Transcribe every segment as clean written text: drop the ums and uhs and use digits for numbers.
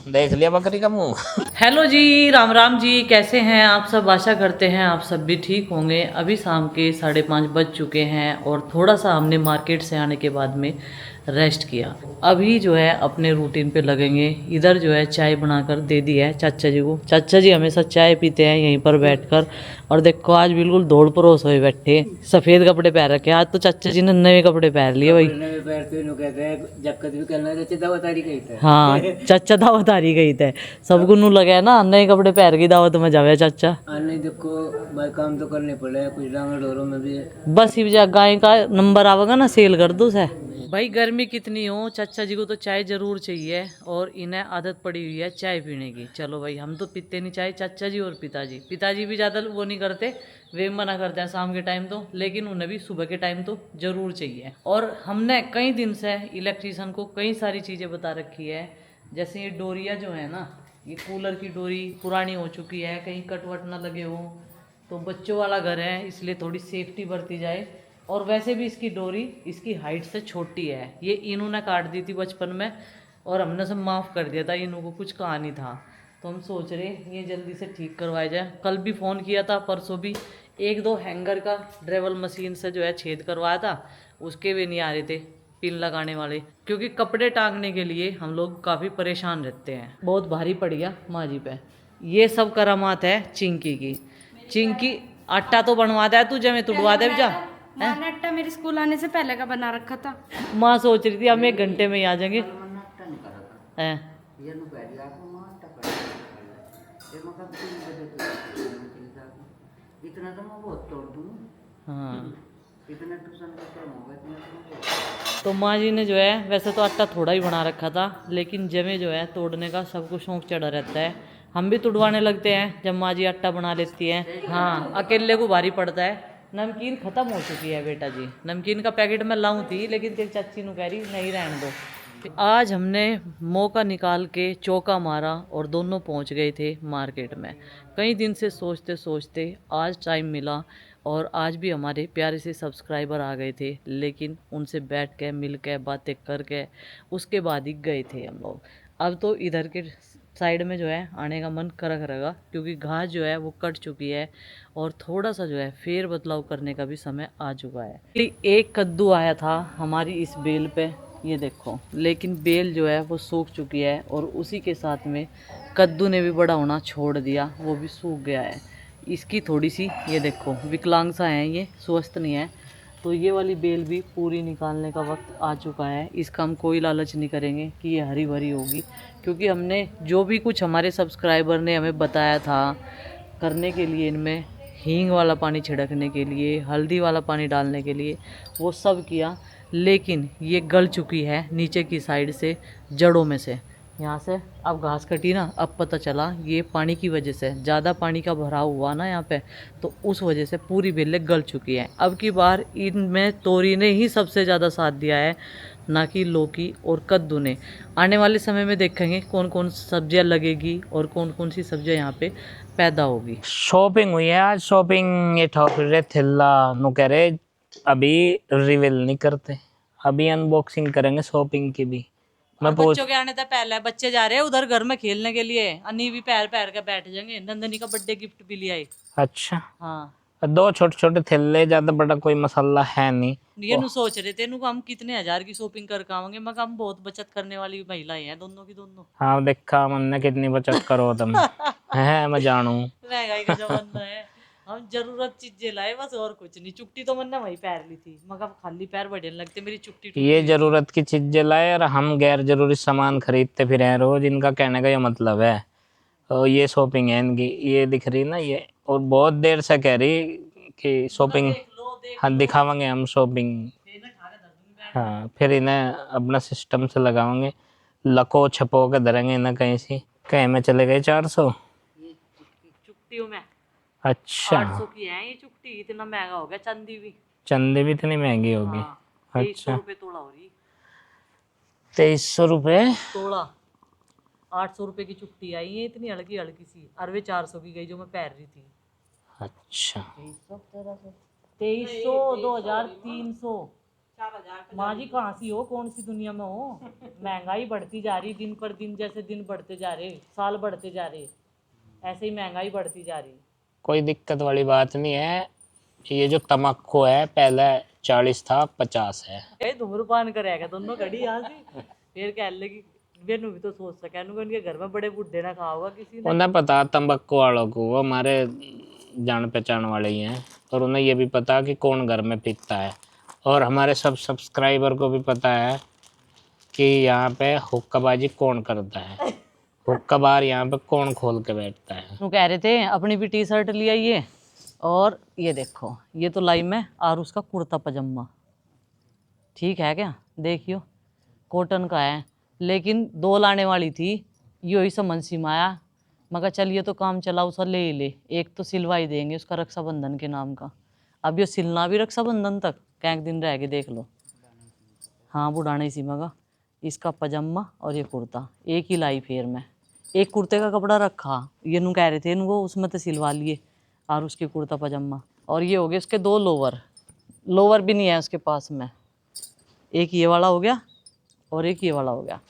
देख लिया बकरी का मुंह। हेलो जी, राम राम जी, कैसे हैं आप सब। आशा करते हैं आप सब भी ठीक होंगे। अभी शाम के 5:30 बज चुके हैं और थोड़ा सा हमने मार्केट से आने के बाद में रेस्ट किया। अभी जो है अपने रूटीन पे लगेंगे। इधर जो है चाय बनाकर दे दी है चाचा जी को। चाचा जी हमेशा चाय पीते हैं यहीं पर बैठकर। और देखो आज बिल्कुल दौड़ परोस हुए बैठे, सफ़ेद कपड़े पहन रखे। आज तो चाचा जी ने नए कपड़े पहन लिए भाई। नवे पैर तो इन्हों कहते हैं जब कद भी करना है तो दावत तारी गई था। हाँ, चाचा दावत आ रही गई थे। सबको नू लगा ना नए कपड़े पहन के दावत में जावे चाचा। नहीं देखो भाई काम तो करने पड़े कुछ डांगर ढोरों में भी। बस ही गाय का नंबर आवेगा ना सेल कर दो से। भाई गर्मी कितनी हो, चाचा जी को तो चाय जरूर चाहिए और इन्हें आदत पड़ी हुई है चाय पीने की। चलो भाई हम तो पीते नहीं चाय, चाचा जी और पिताजी। पिताजी भी ज़्यादा वो नहीं करते, वे मना करते हैं शाम के टाइम तो, लेकिन उन्हें भी सुबह के टाइम तो जरूर चाहिए। और हमने कई दिन से इलेक्ट्रीशियन को कई सारी चीज़ें बता रखी है। जैसे ये डोरियाँ जो है ना, ये कूलर की डोरी पुरानी हो चुकी है, कहीं कट वट ना लगे हो। तो बच्चों वाला घर है इसलिए थोड़ी सेफ्टी बरती जाए। और वैसे भी इसकी डोरी इसकी हाइट से छोटी है, ये इन्होंने काट दी थी बचपन में और हमने सब माफ़ कर दिया था, इनको कुछ कहा नहीं था। तो हम सोच रहे ये जल्दी से ठीक करवाया जाए। कल भी फ़ोन किया था, परसों भी। एक दो हैंगर का ड्रेवल मशीन से जो है छेद करवाया था, उसके भी नहीं आ रहे थे पिन लगाने वाले। क्योंकि कपड़े टांगने के लिए हम लोग काफ़ी परेशान रहते हैं, बहुत भारी पड़ गया माँ जी पे। ये सब करामात है चिंकी की। चिंकी आटा तो बनवा दे तू, जमे तुड़वा दे जा। मैंने आटा मेरे स्कूल आने से पहले का बना रखा था। माँ सोच रही थी हम 1 घंटे में ही आ जाएंगे। हैं? इतना तो मैं बहुत तोड़ दूँ। हाँ, इतना ट्यूशन का टाइम होगा इतना तो माँ जी ने जो है वैसे तो आटा थोड़ा ही बना रखा था, लेकिन जमे जो है तोड़ने का सबको शौक चढ़ा रहता है। हम भी तुड़वाने लगते हैं जब माँ जी आटा बना लेती हैं। हाँ, अकेले को भारी पड़ता है। नमकीन ख़त्म हो चुकी है बेटा जी, नमकीन का पैकेट मैं लाऊं थी लेकिन तेरी चाची ने कह रही नहीं रहने दो। आज हमने मौका निकाल के चौका मारा और दोनों पहुंच गए थे मार्केट में। कई दिन से सोचते सोचते आज टाइम मिला और आज भी हमारे प्यारे से सब्सक्राइबर आ गए थे, लेकिन उनसे बैठ के मिल के बातें करके उसके बाद ही गए थे हम लोग। अब तो इधर के साइड में जो है आने का मन कर करेगा, क्योंकि घास जो है वो कट चुकी है और थोड़ा सा जो है फेर बदलाव करने का भी समय आ चुका है। एक कद्दू आया था हमारी इस बेल पे, ये देखो, लेकिन बेल जो है वो सूख चुकी है और उसी के साथ में कद्दू ने भी बड़ा होना छोड़ दिया, वो भी सूख गया है। इसकी थोड़ी सी ये देखो विकलांग सा है, ये स्वस्थ नहीं है। तो ये वाली बेल भी पूरी निकालने का वक्त आ चुका है। इसका हम कोई लालच नहीं करेंगे कि ये हरी भरी होगी, क्योंकि हमने जो भी कुछ हमारे सब्सक्राइबर ने हमें बताया था करने के लिए, इनमें हींग वाला पानी छिड़कने के लिए, हल्दी वाला पानी डालने के लिए, वो सब किया, लेकिन ये गल चुकी है नीचे की साइड से, जड़ों में से। यहाँ से अब घास कटी ना, अब पता चला ये पानी की वजह से, ज़्यादा पानी का भराव हुआ ना यहाँ पे, तो उस वजह से पूरी बेलें गल चुकी है। अब की बार इनमें तोरी ने ही सबसे ज़्यादा साथ दिया है, ना कि लौकी और कद्दू ने। आने वाले समय में देखेंगे कौन कौन सब्जियां लगेगी और कौन कौन सी सब्जियां यहाँ पे पैदा होगी। शॉपिंग हुई है आज, शॉपिंग ये ठॉक रहे थिल्ला नु कह रहे अभी रिवील नहीं करते, अभी अनबॉक्सिंग करेंगे शॉपिंग की भी। और मैं पूछ बच्चों के आने से पहले बच्चे जा रहे हैं उधर घर में खेलने के लिए, अन्नी भी पैर पैर के बैठ जाएंगे। नंदनी का बर्थडे गिफ्ट भी लिया है। अच्छा, हाँ, दो छोटे छोटे थिल्ले, ज्यादा बड़ा कोई मसाला है नहीं। ये नु सोच रहे थे नु हम कितने हजार की शॉपिंग कर आवेंगे। मैं हम बहुत बचत करने वाली महिलाएं हैं दोनों की दोनों। हाँ देखा मैंने कितनी बचत करो तुम। है मैं जानू। महंगाई का जमाना है, हम जरूरत चीजें लाए बस, और कुछ नहीं। चुट्टी तो मैंने वही पैर ली थी, मगर खाली पैर बढ़ने लगते, मेरी चुट्टी टूटी ये हुई थी। जरूरत की चीजें लाए और हम गैर जरूरी सामान खरीदते फिर हैं रोज, इनका कहने का ये मतलब है। और ये शॉपिंग है इनकी, ये दिख रही ना ये, और बहुत देर से कह रही कि शॉपिंग। देख लो देख हाँ लो, दिखावांगे हम शॉपिंग। फिर ना खा के दर्द में बैठ। हाँ फिर इन्हें अपना सिस्टम से लगावांगे, लको छपो के धरेंगे इन्हें कहीं से। कहीं में चले गए 400। ये चुट्टियों में अच्छा, 800 की है ये चुट्टी, इतना महंगा हो गया चांदी भी। चंदे भी इतनी महंगी होगी। हाँ, 2300 अच्छा, रुपये तोड़ा हो रही। 2300 रुपये। तोड़ा 800 रुपये की चुट्टी आई है, इतनी हल्की हल्की सी। अरवे 400 की गई जो मैं पहन रही थी। अच्छा, 2300 2300 2300 2300 2300 माँ जी कहाँ सी हो, कौन सी दुनिया में हो? महंगाई बढ़ती जा रही दिन पर दिन, जैसे दिन बढ़ते जा रहे, साल बढ़ते जा रहे, ऐसे ही महंगाई बढ़ती जा रही। कोई दिक्कत वाली बात नहीं है। ये जो तम्बाकू है पहले 40 था, 50 है। ए धूम्रपान करेगा दोनों घड़ी यहाँ से, फिर कह लगी बेनू भी तो सोच सके, उनके घर में बड़े बुढ़े ना खा होगा किसी ने। उन्हें पता तम्बाकू वालों को, वो हमारे जान पहचान वाले ही हैं, और उन्हें ये भी पता कि कौन घर में पीता है। और हमारे सब सब्सक्राइबर को भी पता है कि यहाँ पे हुक्काबाजी कौन करता है, हुक्का बार यहाँ पे कौन खोल के बैठता है। वो कह रहे थे अपनी भी टी शर्ट ले आइए, और ये देखो ये तो लाई मैं और उसका कुर्ता पजामा, ठीक है क्या? देखियो कॉटन का है, लेकिन 2 लाने वाली थी, यो ही समझ सिमाया, मगर चल ये तो काम चला, उसे ले ही ले, एक तो सिलवाई देंगे उसका रक्षाबंधन के नाम का। अब ये सिलना भी रक्षाबंधन तक कैंक दिन रह के देख लो। हाँ बुढ़ाने सी मगा, इसका पजामा और ये कुर्ता एक ही लाई, फिर मैं एक कुर्ते का कपड़ा रखा, ये नू कह रहे थे इनको उसमें तो सिलवा लिए, और उसके कुर्ता पजामा, और ये हो गए उसके 2 लोवर, लोवर भी नहीं है उसके पास में, एक ये वाला हो गया और एक ये वाला हो गया।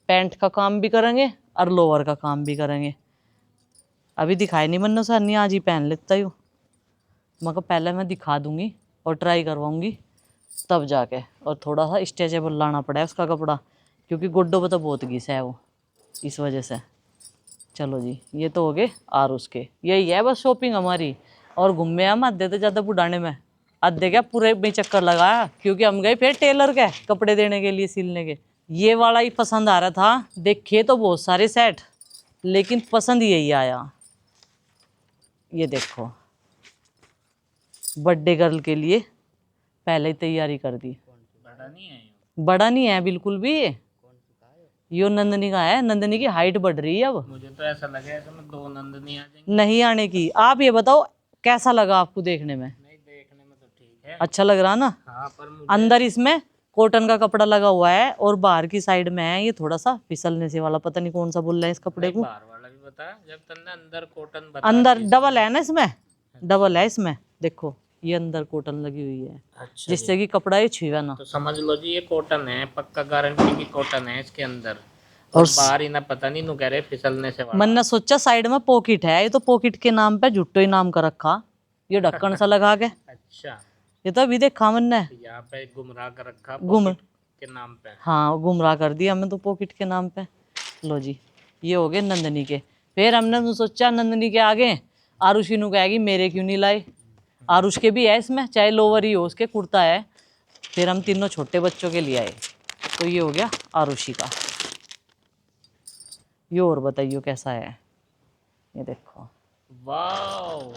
पैंट का काम भी करेंगे और लोवर का काम भी करेंगे। अभी दिखाई नहीं मन्नो सर, नहीं आज ही पहन लेता हूँ, मगर पहले मैं दिखा दूंगी और ट्राई करवाऊंगी तब जाके, और थोड़ा सा स्ट्रेचेबल लाना पड़ा है उसका कपड़ा, क्योंकि गुड्डों पर तो बहुत घिस है वो, इस वजह से। चलो जी ये तो हो गए, और उसके यही है बस शॉपिंग हमारी। और घूमे हम आधे तो ज़्यादा बुढ़ाने में, आधे क्या पूरे में चक्कर लगाया, क्योंकि हम गए फिर टेलर के कपड़े देने के लिए सिलने के। ये वाला ही पसंद आ रहा था, देखे तो बहुत सारे सेट, लेकिन पसंद यही आया। ये देखो बर्थडे गर्ल के लिए पहले ही तैयारी कर दी। बड़ा नहीं है, बड़ा नहीं है बिल्कुल भी, यो नंदनी का है, नंदनी की हाइट बढ़ रही है अब। मुझे तो ऐसा लगे ऐसे में 2 नंदनी आ जाएंगी। नहीं आने की। आप ये बताओ कैसा लगा आपको देखने में? नहीं, देखने में तो ठीक है, अच्छा लग रहा ना? हाँ, पर मुझे अंदर इसमें कॉटन का कपड़ा लगा हुआ है, और बाहर की साइड में है ये थोड़ा सा फिसलने से वाला, पता नहीं कौन सा बोल रहा है इस कपड़े को। बाहर वाला भी बता, जब तुमने अंदर कॉटन बता अंदर दी। डबल है ना इसमें, डबल है इसमें, देखो ये अंदर कॉटन लगी हुई है, अच्छा जिससे कि कपड़ा ये छुएगा ना। तो समझ लो जी ये कॉटन है, पक्का गारंटी की कॉटन है इसके अंदर। और बाहर ही ना पता नहीं नु कह रहे फिसलने से वाला। मन ने सोचा साइड में पॉकेट है, ये तो पॉकेट के नाम पे झुट्टो ही नाम का रखा, ये ढक्कन सा लगा के, अच्छा, ये तो अभी देखा मन ने। यहाँ पे गुमराह कर रखा गुम पॉकेट के नाम पे। हाँ गुमराह कर दिया हमें तो पॉकेट के नाम पे। लो जी ये हो गए नंदनी के। फिर हमने तो सोचा नंदनी के आगे आरुषि नु कहेगी मेरे क्यों नहीं लाए, आरुष के भी है इसमें, चाहे लोअर ही हो उसके, कुर्ता है। फिर हम तीनों छोटे बच्चों के लिए आए, तो ये हो गया आरुषि का। ये और बताइए कैसा है, ये देखो। वाओ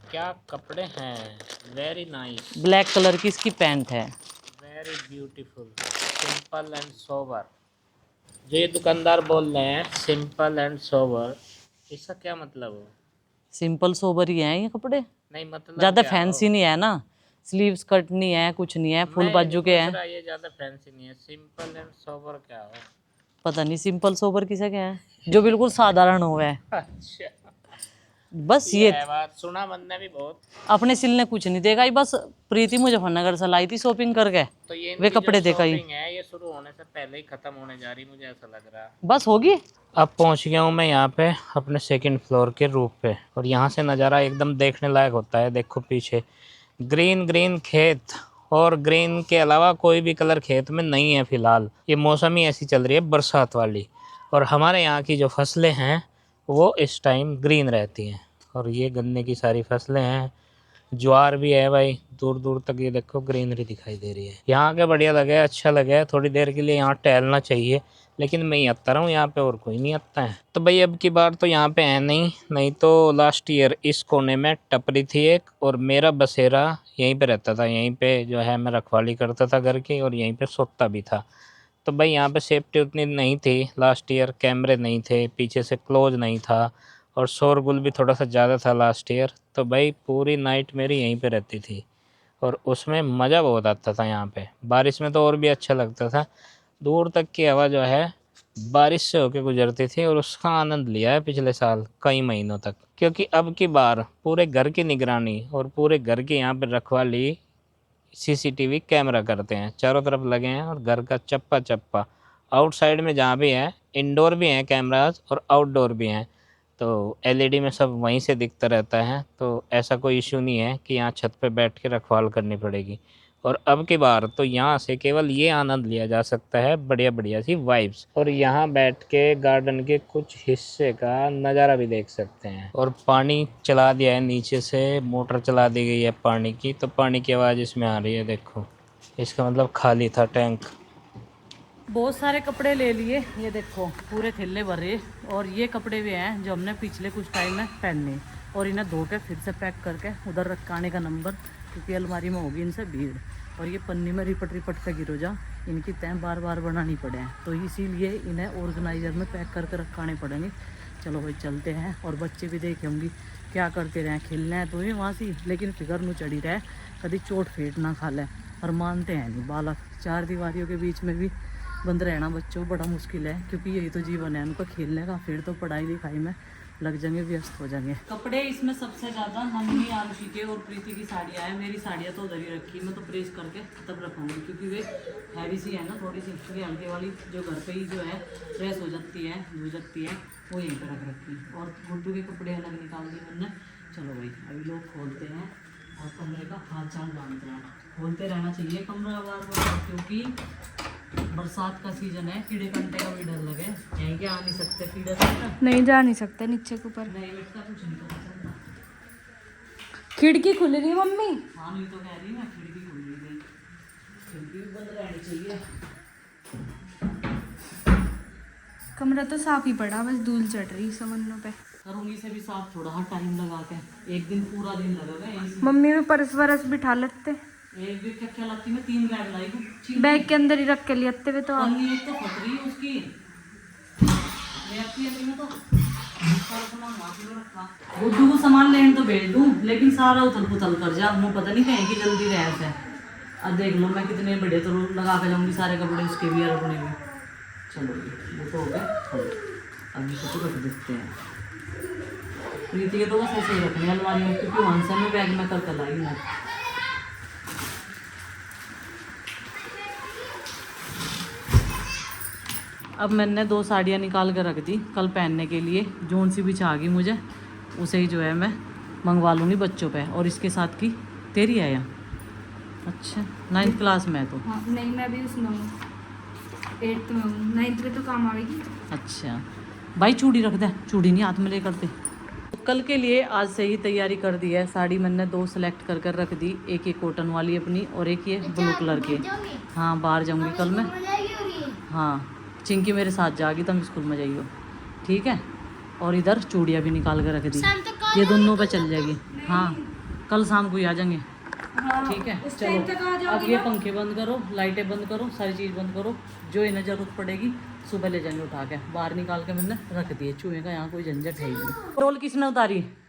क्या कपड़े हैं, वेरी नाइस, ब्लैक कलर की इसकी पैंट है। Very beautiful, simple and sober. जो ये दुकानदार बोल रहे हैं सिंपल एंड सोबर, इसका क्या मतलब है? सिंपल सोबर ही है ये कपड़े, नहीं मतलब ज्यादा क्या फैंसी हो? नहीं है ना, स्लीव्स कट नहीं है, कुछ नहीं है, फुल मैं बाजू के पूछ हैं। रहा, ये ज्यादा फैंसी नहीं है, सिंपल एंड सोबर क्या हो? पता नहीं सिंपल सोबर किसे क्या है, जो बिल्कुल साधारण हो है, अच्छा, बस ये ये। है बात, सुना मैंने भी बहुत। अपने सिलने कुछ नहीं देगा, ये बस प्रीति मुजफ्फरनगर से लाई थी शॉपिंग करके, तो ये वे इनकी जो कपड़े देखा ही शॉपिंग है ये शुरू होने से पहले ही खत्म होने जा रही, मुझे ऐसा लग रहा है। बस होगी। अब पहुंच गया हूँ मैं यहाँ पे अपने 2nd फ्लोर के रूफ पे, और यहाँ से नज़ारा एकदम देखने लायक होता है। देखो पीछे ग्रीन ग्रीन खेत, और ग्रीन के अलावा कोई भी कलर खेत में नहीं है फिलहाल। ये मौसम ही ऐसी चल रही है बरसात वाली, और हमारे यहाँ की जो फसलें हैं वो इस टाइम ग्रीन रहती हैं। और ये गन्ने की सारी फसलें हैं, ज्वार भी है भाई, दूर दूर तक ये देखो ग्रीनरी दिखाई दे रही है। यहाँ के बढ़िया लगे, अच्छा लगे, थोड़ी देर के लिए यहाँ टहलना चाहिए, लेकिन मैं ही आता रहा हूँ यहाँ पे, और कोई नहीं आता है। तो भाई अब की बार तो यहाँ पे है नहीं तो लास्ट ईयर इस कोने में टपरी थी एक, और मेरा बसेरा यहीं पे रहता था, यहीं पे जो है मैं रखवाली करता था घर की, और यहीं पे सोता भी था। तो भाई यहाँ पे सेफ्टी उतनी नहीं थी लास्ट ईयर, कैमरे नहीं थे, पीछे से क्लोज नहीं था, और शोरगुल भी थोड़ा सा ज़्यादा था लास्ट ईयर। तो भाई पूरी नाइट मेरी यहीं पे रहती थी, और उसमें मज़ा बहुत आता था यहाँ पे। बारिश में तो और भी अच्छा लगता था, दूर तक की हवा जो है बारिश से होके गुजरती थी, और उसका आनंद लिया है पिछले साल कई महीनों तक। क्योंकि अब की बार पूरे घर की निगरानी और पूरे घर की यहाँ पे रखवाली सीसीटीवी कैमरा करते हैं, चारों तरफ लगे हैं और घर का चप्पा चप्पा आउटसाइड में जहाँ भी है, इंडोर भी हैं कैमरास और आउटडोर भी हैं, तो एलईडी में सब वहीं से दिखता रहता है, तो ऐसा कोई इशू नहीं है कि यहाँ छत पे बैठ के रखवाल करनी पड़ेगी। और अब की बार तो यहाँ से केवल ये आनंद लिया जा सकता है बढ़िया बढ़िया सी वाइब्स, और यहाँ बैठ के गार्डन के कुछ हिस्से का नज़ारा भी देख सकते हैं। और पानी चला दिया है नीचे से, मोटर चला दी गई है पानी की, तो पानी की आवाज़ इसमें आ रही है, देखो इसका मतलब खाली था टैंक। बहुत सारे कपड़े ले लिए, ये देखो पूरे थैले भरे, और ये कपड़े भी हैं जो हमने पिछले कुछ टाइम में पहने, और इन्हें धो के फिर से पैक करके उधर रखाने का नंबर, क्योंकि अलमारी में होगी इनसे भीड़। और ये पन्नी में रिपट रिपट के गिरो जा, इनकी तय बार बार बनानी पड़े हैं, तो इसीलिए इन्हें ऑर्गेनाइजर में पैक करके रखाने पड़ेंगे। चलो भाई चलते हैं, और बच्चे भी देखे होंगे क्या करते रहे, खेलना है तो ही वहाँ से, लेकिन फिगर न चढ़ी रहे, कभी चोट फेट ना खा लें, और मानते हैं नहीं बालक। चार दीवारियों के बीच में भी बंद रहना बच्चों को बड़ा मुश्किल है, क्योंकि यही तो जीवन है उनका खेलने का, फिर तो पढ़ाई लिखाई में लग जाएंगे, व्यस्त हो जाएंगे। कपड़े इसमें सबसे ज़्यादा मम्मी आरुषि के और प्रीति की साड़ियाँ हैं, मेरी साड़ियाँ तो उधर ही रखी, मैं तो प्रेस करके तब रखूँगी, क्योंकि वे हैवी सी है ना थोड़ी सी, ये हल्के वाली जो घर पे ही जो है प्रेस हो जाती है, धो जाती है, वो यहीं पर रख रखी। और गुड्डू के कपड़े अलग निकाल दिए मैंने। चलो भाई अभी लोग खोलते हैं और कमरे का हाथ चाल जानते हैं, खोलते रहना चाहिए कमरा बार बार, क्योंकि बरसात का सीजन है, कीड़े कंटे का भी डर लगे, यहीं के आ नहीं सकते कीड़े नहीं जा नहीं सकते नीचे के ऊपर। नहीं बेटा कुछ नहीं पता चलता। खिड़की खुल रही मम्मी। हाँ नहीं तो कह रही मैं, खिड़की खुल गई, खिड़की भी बंद रहनी चाहिए। कमरा तो साफ ही पड़ा, बस धूल चढ़ रही सामानों पे। करूँगी से भी साफ, थोड़ा हाँ टाइम लगा के, एक दिन पूरा दिन लगेगा यहीं से। मम्मी भी परस वरस बिठा लेते, एक भी क्या क्या लगती, मैं 3 बैग लाई हूँ, बैग के अंदर ही रख के लेते हुए तो आप। पन्नी एक तो फट रही है उसकी, मैं अपनी में तो सारा सामान माफी में रखा। गुड्डू को सामान लेने तो भेज दूँ, लेकिन सारा उथल पुथल कर जा, मुझे पता नहीं कहीं की जल्दी रह से। अब देख लो मैं कितने बड़े तो लगा के जाऊँगी सारे कपड़े उसके भी और अपने भी। चलो ये तो हो गया, अभी तो रख देते हैं। प्रीति के तो बस ऐसे ही रखने अलमारी में, क्योंकि वहाँ से मैं बैग में कर लाई मैं। अब मैंने 2 साड़ियाँ निकाल कर रख दी कल पहनने के लिए, जोन सी भी चाह गई मुझे, उसे ही जो है मैं मंगवा लूँगी बच्चों पे। और इसके साथ की तेरी है या? अच्छा 9th क्लास में है तो। हाँ, नहीं मैं भी उसमें हूँ, 8th में हूँ, 9th में तो काम आएगी। अच्छा भाई चूड़ी रख दे, चूड़ी नहीं हाथ में ले करते। तो कल के लिए आज से ही तैयारी कर दी है। साड़ी मैंने 2 सेलेक्ट कर कर रख दी, एक ये कॉटन वाली अपनी और एक ये ब्लू कलर की। हाँ बाहर जाऊँगी कल मैं। हाँ चिंकी मेरे साथ जाएगी, तुम स्कूल में जाइयो, ठीक है। और इधर चूड़ियाँ भी निकाल कर रख दी, ये दोनों पे चल जाएगी। हाँ कल शाम को ही आ जाएंगे, ठीक है। चलो अब ये पंखे बंद करो, लाइटें बंद करो, सारी चीज़ बंद करो, जो इन्हें जरूरत पड़ेगी सुबह ले जाएंगे उठा के। बाहर निकाल के मैंने रख दिए, चूहे का यहाँ कोई झंझट है ही नहीं। रोल किसने उतारी है?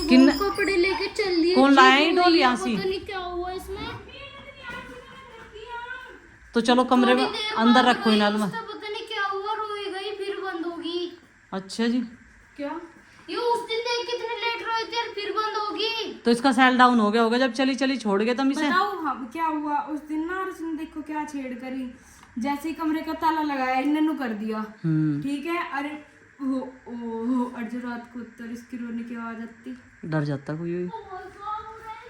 किन कपड़े लेके चल दिए, कौन लाया ये डोल यहाँ से? पता नहीं क्या हुआ इसमें। तो चलो कमरे में अंदर रखो इन अलमा। पता नहीं क्या हुआ, रोई गई फिर बंद होगी। अच्छा जी, क्या ये उस दिन देख कितने लेट रोए थे, फिर बंद होगी। तो इसका सेल डाउन हो गया होगा जब चली चली छोड़ गए तुम इसे। बताओ हाँ क्या हुआ उस दिन ना, अर्जुन देखो क्या छेड़ करी, जैसे ही कमरे का ताला लगाया इन्होंने कर दिया, ठीक है। अरे हो अर्जुन रात को तो इसकी रोने की आवाज आती, डर जाता कोई।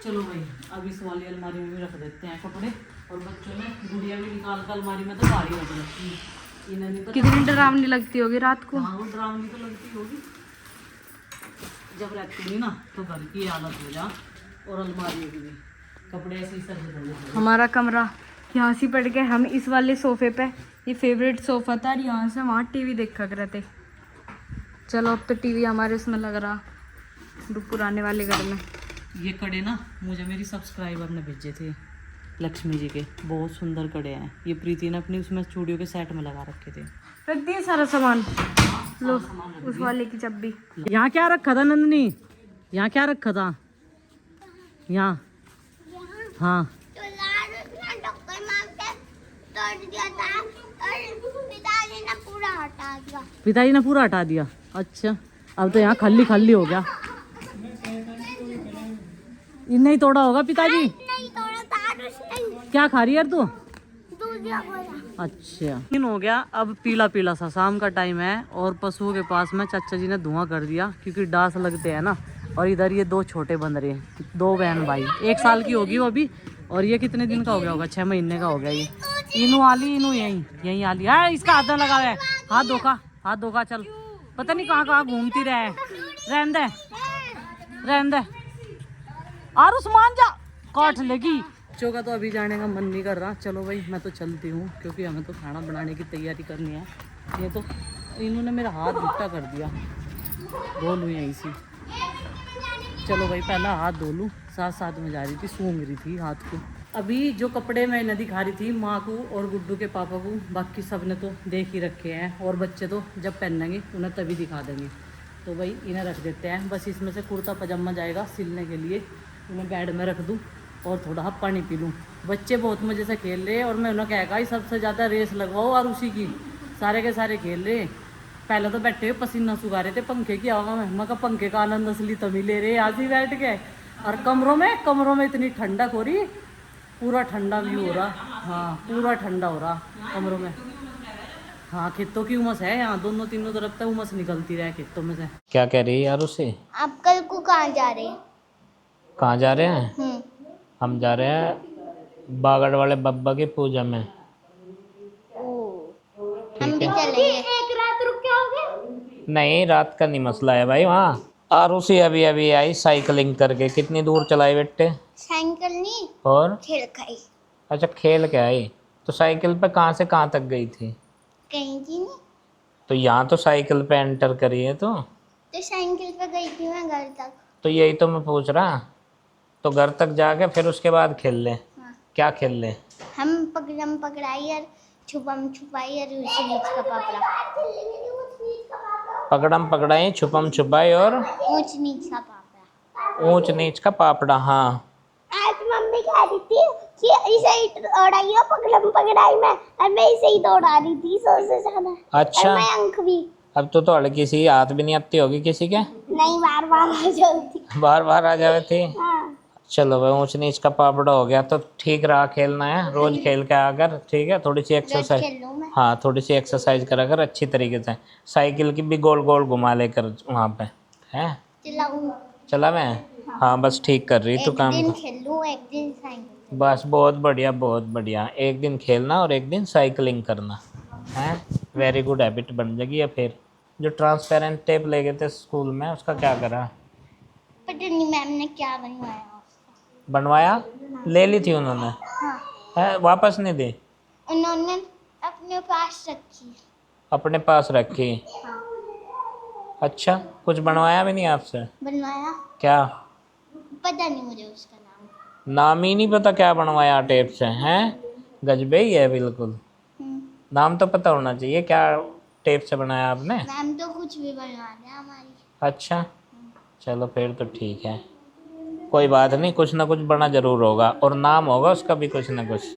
चलो भाई अब इस वाली अलमारी में भी रख देते हैं कपड़े, और बच्चों ने गुड़िया भी निकाल कर अलमारी में तो भारी रख रखी है। इन्हें नहीं पता कितनी डरावनी लगती होगी रात को। हाँ वो डरावनी तो लगती होगी, जब रहती नहीं ना तो घर की हालत हो जा। और अलमारी की भी कपड़े ऐसे ही सजे। हमारा कमरा यहाँ से पड़ गया, हम इस वाले सोफे पे, ये फेवरेट सोफा था, यहाँ से वहाँ टीवी देखा करते। चलो अब तो टीवी हमारे उसमें लग रहा, पुराने वाले घर में। ये कड़े ना मुझे मेरी सब्सक्राइबर ने भेजे थे लक्ष्मी जी के, बहुत सुंदर कड़े हैं। ये प्रीति ने अपनी उसमें स्टूडियो के सेट में लगा रखे थे। रख दिए सारा सामान, लो उस वाले की चब्बी। यहाँ क्या रखा था नंदनी? यहाँ क्या रखा था? यहाँ हाँ तो डॉक्टर मार के तोड़ दिया था और पिताजी ने पूरा हटा दिया। पिताजी ने पूरा हटा दिया। अच्छा अब तो यहाँ खाली खाली हो गया। इन्हें ही तोड़ा होगा पिताजी। नहीं तोड़ा था उसने, क्या खा रही है यार तू? दूध दिया बोला। अच्छा, दिन हो गया, अब पीला पीला सा शाम का टाइम है और पशुओं के पास में चाचा जी ने धुआं कर दिया क्योंकि डांस लगते हैं ना। और इधर ये 2 छोटे बन रहे हैं, 2 बहन भाई, 1 साल की होगी वो अभी। और ये कितने दिन का हो गया होगा? 6 महीने का हो गया ये। इनू आली, इनू यही आली है। इसका हाथ में लगा हुआ है, हाथ धोखा चल, पता नहीं कहाँ कहाँ घूमती रहे। रहने दे और उस्मान जा, काट लेगी। बच्चों का तो अभी जाने का मन नहीं कर रहा। चलो भाई मैं तो चलती हूँ क्योंकि हमें तो खाना बनाने की तैयारी करनी है। ये तो इन्होंने मेरा हाथ झुट्टा कर दिया, धो लूँ यहीं से। चलो भाई पहला हाथ धो लूँ, साथ में जा रही थी, सूंघ रही थी हाथ को। अभी जो कपड़े मैं दिखा रही थी माँ को और गुड्डू के पापा को, बाकी सब ने तो देख ही रखे हैं और बच्चे तो जब पहनेंगे उन्हें तभी दिखा देंगे। तो भाई इन्हें रख देते हैं, बस इसमें से कुर्ता पजामा जाएगा सिलने के लिए। उन्हें बेड में रख दूँ और थोड़ा पानी पी लूँ। बच्चे बहुत मज़े से खेल रहे हैं और मैं उन्हें कहेगा ही सबसे ज़्यादा रेस लगवाओ और उसी की, सारे के सारे खेल रहे। पहले तो बैठे हुए पसीना सुखा रहे थे पंखे की हवा में। मैं कहा पंखे का आनंद असली तभी ले रहे आज ही बैठ के। और कमरों में इतनी ठंडक हो रही, पूरा ठंडा व्यू हो रहा। हाँ पूरा ठंडा हो रहा कमरों में। हाँ खेतों की उमस है यहाँ, दोनों तीनों तरफ तक उमस निकलती रहे खेतों में से। क्या कह रही है यार उसे? आप कल को कहाँ जा रहे हैं? कहाँ जा रहे हैं? हम जा रहे हैं बागड़ वाले बाबा की पूजा में। हम भी चलेंगे। एक रात रुक के आओगे? नहीं, रात का नहीं मसला है भाई वहाँ। आरुषि अभी अभी आई साइकिलिंग करके। कितनी दूर चलाई बेटे? साइकिल नहीं, और खेल खाई। अच्छा खेल के आई। तो साइकिल पे कहाँ से कहाँ तक गई थी? कहीं की नहीं, तो यहाँ तो साइकिल पे एंटर करी है तो साइकिल पे गई थी मैं घर तक। तो यही तो मैं पूछ रहा। तो घर तक जाके फिर उसके बाद खेल ले। हाँ। क्या खेल ले? हम पकड़म पकड़ाई और छुपम छुपाई और ऊंच नीच का पापड़ा। पकड़म पकड़ाई, छुपम छुपाई और ऊंच नीच का पापड़ा। ऊंच नीच का पापड़ा। हाँ आज मम्मी कह रही थी कि इसे ही दौड़ाई हो पकड़म पकड़ाई में, और मैं इसे ही दौड़ा रही थी सबसे ज्यादा। अच्छा। और मैं अंक भी। अब तो हल्की सी हाथ भी नहीं आती होगी किसी के? नहीं, बार बार आ जाती। बार बार आ जावे थी। हाँ। चलो भाई ऊंच नीच का पापड़ा हो गया तो ठीक रहा। खेलना है रोज, खेल के आकर ठीक है। थोड़ी सी रोज एक्सरसाइज, खेल लूं मैं। हाँ थोड़ी सी एक्सरसाइज करा कर अच्छी तरीके से। साइकिल की भी गोल गोल घुमा लेकर वहाँ पे है। चलाऊं? चला मैं। हाँ बस ठीक कर रही तू एक काम। दिन खेल लूं, एक दिन साइकिल। बस बहुत बढ़िया बहुत बढ़िया। एक दिन खेलना और एक दिन साइकिलिंग करना है। वेरी गुड हैबिट बन जाएगी। या फिर जो ट्रांसपेरेंट टेप ले गए थे स्कूल में उसका क्या करा? पता नहीं मैम ने क्या बनवाया उसका। बनवाया? ले ली थी उन्होंने? हाँ। है वापस नहीं दी? उन्होंने अपने पास रखी। अपने पास रखी? हाँ। अच्छा कुछ बनवाया भी नहीं आपसे? बनवाया? क्या? पता नहीं मुझे उसका नाम। नाम ही नहीं पता क्या बनवाया टेप से? हैं गजबे ही है बिल्कुल। नाम तो पता होना चाहिए। क्या टेप से बनाया आपने? मैम तो कुछ भी बनवा दे हमारी। अच्छा चलो फिर तो ठीक है, कोई बात नहीं। कुछ ना कुछ बना जरूर होगा और नाम होगा उसका भी कुछ ना कुछ।